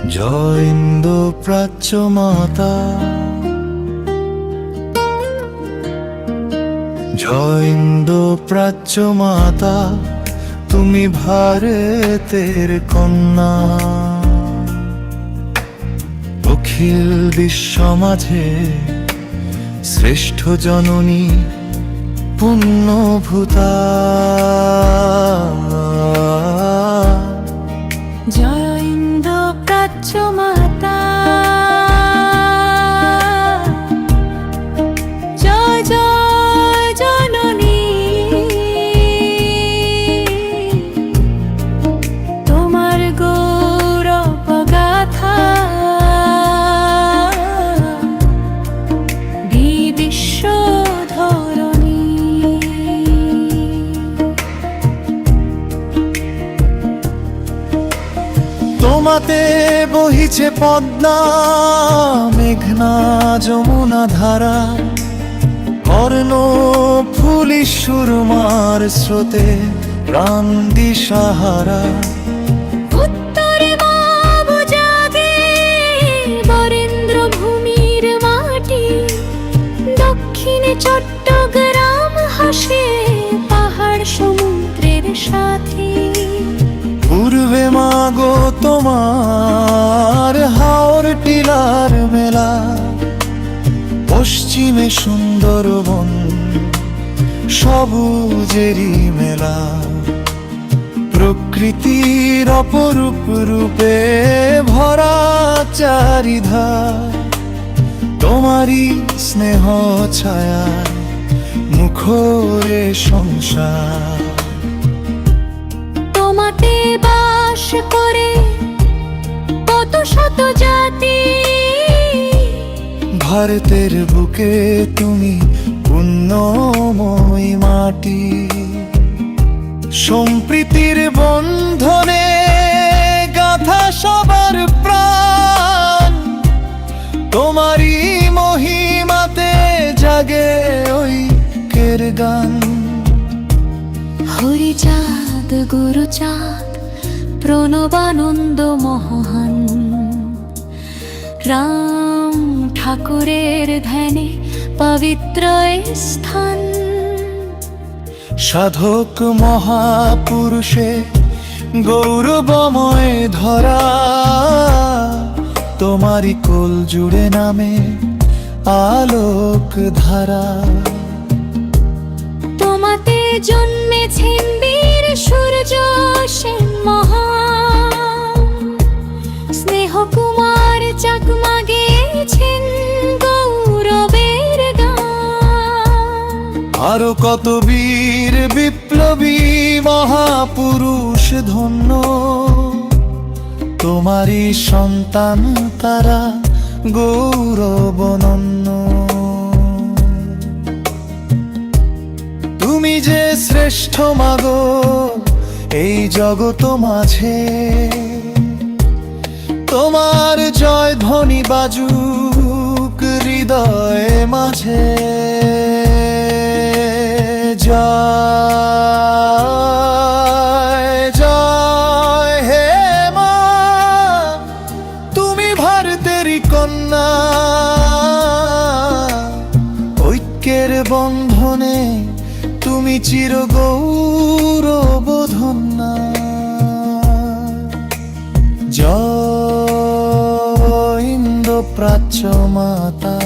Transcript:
জয় ইন্দ্র প্রাচ্য মাতা, জয় ইন্দ্র প্রাচ্য মাতা, তুমি ভারতের কন্যা। অখিল বিশ্ব মাঝে শ্রেষ্ঠ জননী পুণ্যভূতা। জয় ইন্দ্র প্রাচ্য মাতা, জয় জয় জননী, তোমার গৌরব গাথা বিশ্ব ধরণী। তোমাতে বহিছে পদ্মা মেঘনা যমুনা ধারা, কর্ণ ফুলি সুরমার স্রোতে প্রাণ দিশাহারা। উত্তরে মাবু জাগে বরেন্দ্র ভূমির মাটি, দক্ষিণে চট্টগ্রাম হাসে পাহাড় সমুদ্রের সাথী। পূর্বে মাগো তোমার হাওর টিলার মেলা, পশ্চিমে সুন্দরবন সবুজেরই মেলা। প্রকৃতির অপরূপ রূপে ভরা চারিধার, তোমারই স্নেহ ছায়ায় মুখরে সংসার। তোমাতে বাস করে কত শত জাতি, ভারতের বুকে তুমি পুণ্যময় মাটি। সম্প্রীতির বন্ধনে গাথা সবার প্রাণ, তোমারই মহিমাতে জাগে ঐক্যের গান। হরিচাঁদ গুরুচাঁদ প্রণবানন্দ মহান, রাম ঠাকুরের ধ্যানে পবিত্র এ স্থান। সাধক মহাপুরুষে গৌরবময় ধরা, তোমারই কোল জুড়ে নামে আলোক ধারা। তোমাতে জন্মেছেন বীর সূর্য সেন মহান, স্নেহ কুমার চাকমা গেয়েছেন গৌরবের গান। আরো কত বীর বিপ্লবী মহাপুরুষ ধন্য, তোমারই সন্তান তারা গৌরবনন্য। তুমি যে শ্রেষ্ঠ মাগো এই জগত মাঝে, তোমার জয় ধ্বনি বাজুক হৃদয় মাঝে। জয় জয় হে মা, তুমি ভারতেরই কন্যা। ঐক্যের বন্ধনে তুমি চির গৌরবধন্যা। জয় ইন্দ্র প্রাচ্য মাতা।